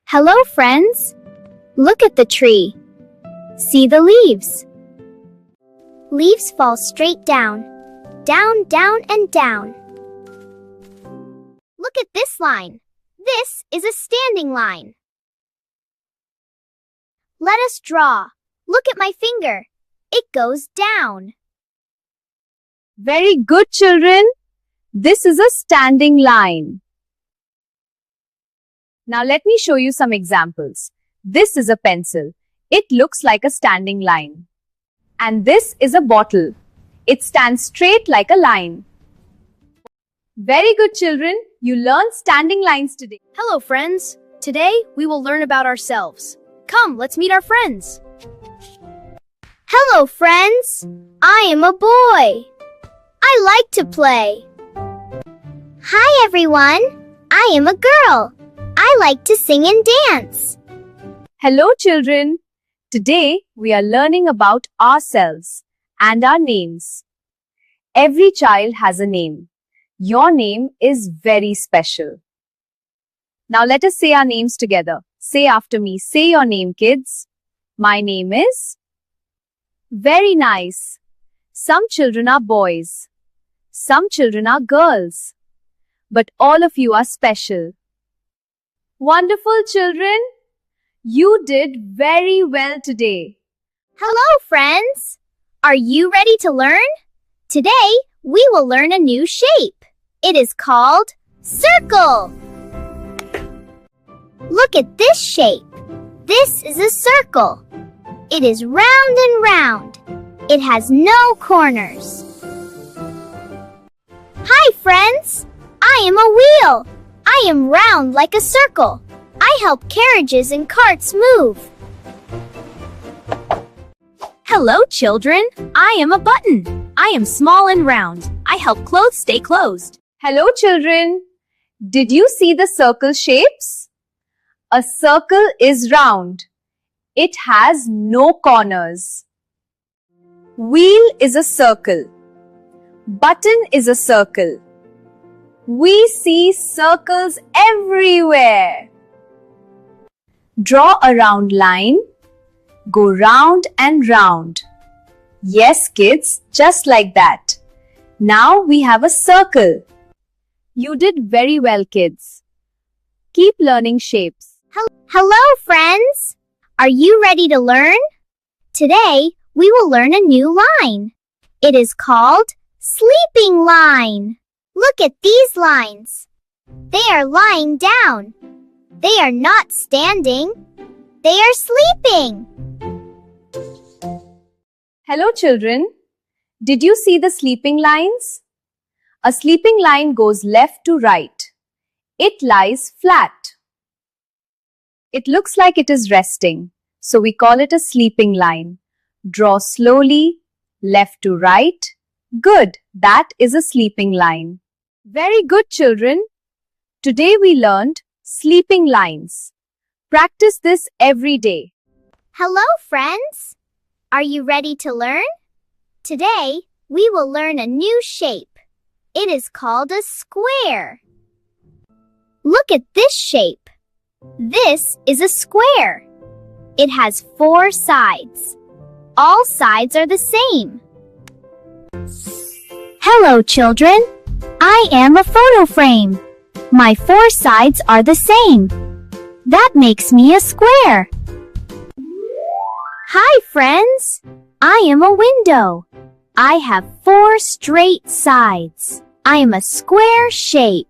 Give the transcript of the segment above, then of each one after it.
Hello, friends. Look at the tree. See the leaves. Leaves fall straight down. Down, down, and down. Look at this line. This is a standing line. Let us draw. Look at my finger. It goes down. Very good, children. This is a standing line. Now let me show you some examples. This is a pencil. It looks like a standing line. And this is a bottle. It stands straight like a line. Very good, children. You learned standing lines today. Hello, friends. Today, we will learn about ourselves. Come, let's meet our friends. Hello, friends. I am a boy. I like to play. Hi, everyone. I am a girl. I like to sing and dance. Hello, children. Today, we are learning about ourselves and our names. Every child has a name. Your name is very special. Now let us say our names together. Say after me. Say your name, kids. My name is... Very nice. Some children are boys. Some children are girls. But all of you are special. Wonderful, children. You did very well today. Hello, friends. Are you ready to learn? Today, we will learn a new shape. It is called circle. Look at this shape. This is a circle. It is round and round. It has no corners. Hi, friends. I am a wheel. I am round like a circle. I help carriages and carts move. Hello, children. I am a button. I am small and round. I help clothes stay closed. Hello, children. Did you see the circle shapes? A circle is round. It has no corners. Wheel is a circle. Button is a circle. We see circles everywhere. Draw a round line. Go round and round. Yes, kids, just like that. Now we have a circle. You did very well, kids. Keep learning shapes. Hello, friends. Are you ready to learn? Today, we will learn a new line. It is called sleeping line. Look at these lines. They are lying down. They are not standing. They are sleeping. Hello, children. Did you see the sleeping lines? A sleeping line goes left to right. It lies flat. It looks like it is resting, so we call it a sleeping line. Draw slowly, left to right. Good, that is a sleeping line. Very good, children. Today we learned sleeping lines. Practice this every day. Hello, friends. Are you ready to learn? Today, we will learn a new shape. It is called a square. Look at this shape. This is a square. It has 4 sides. All sides are the same. Hello, children. I am a photo frame. My 4 sides are the same. That makes me a square. Hi, friends. I am a window. I have 4 straight sides. I am a square shape.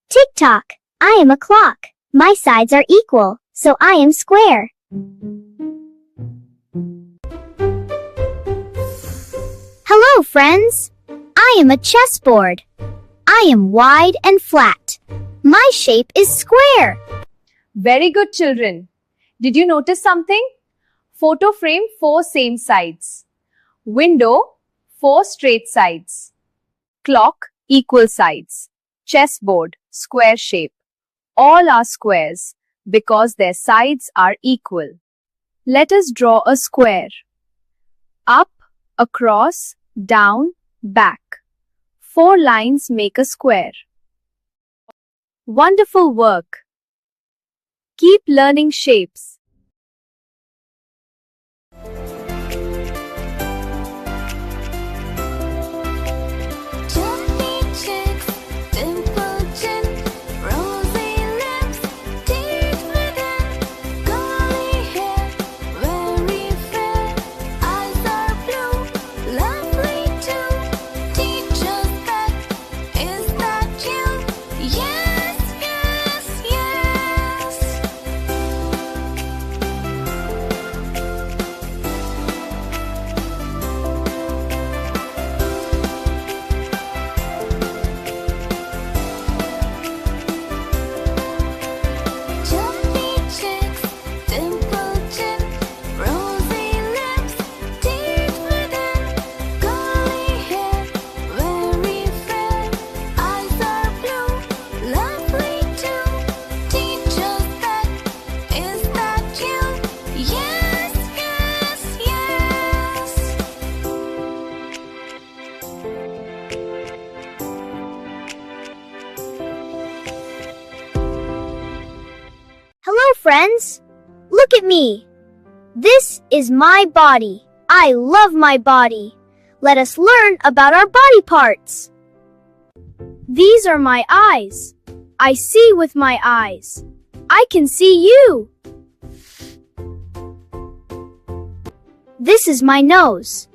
Tick-tock. I am a clock. My sides are equal, so I am square. Hello, friends. I am a chessboard. I am wide and flat. My shape is square. Very good, children. Did you notice something? Photo frame, 4 same sides. Window, 4 straight sides. Clock, equal sides. Chessboard, square shape. All are squares because their sides are equal. Let us draw a square. Up, across, down, back. 4 lines make a square. Wonderful work. Keep learning shapes. Chubby cheeks, dimple chin, rosy lips, teeth within, curly hair, very fair, eyes are blue, lovely too. Teacher's pet, is that you? Yes, yes, yes. Chubby cheeks, dimple chin, rosy lips, teeth within, curly hair, very fair, eyes are blue, lovely too. Teacher's pet, is that you? Yes, yes, yes. Hello, friends. Look at me. This is my body. I love my body. Let us learn about our body parts. These are my eyes. I see with my eyes. I can see you. This is my nose.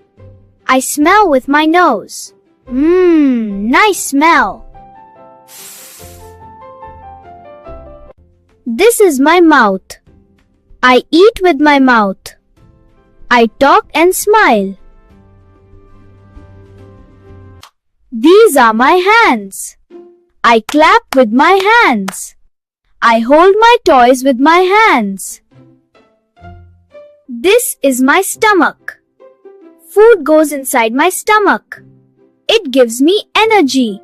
I smell with my nose. Nice smell. This is my mouth. I eat with my mouth. I talk and smile. These are my hands. I clap with my hands. I hold my toys with my hands. This is my stomach. Food goes inside my stomach. It gives me energy.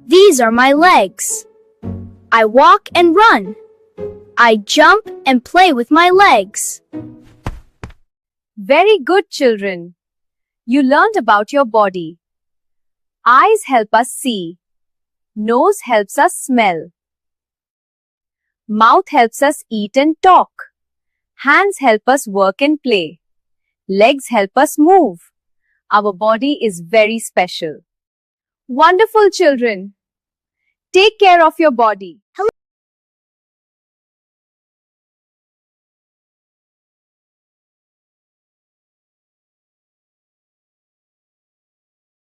These are my legs. I walk and run. I jump and play with my legs. Very good, children. You learned about your body. Eyes help us see. Nose helps us smell. Mouth helps us eat and talk. Hands help us work and play. Legs help us move. Our body is very special. Wonderful, children. Take care of your body. Hello.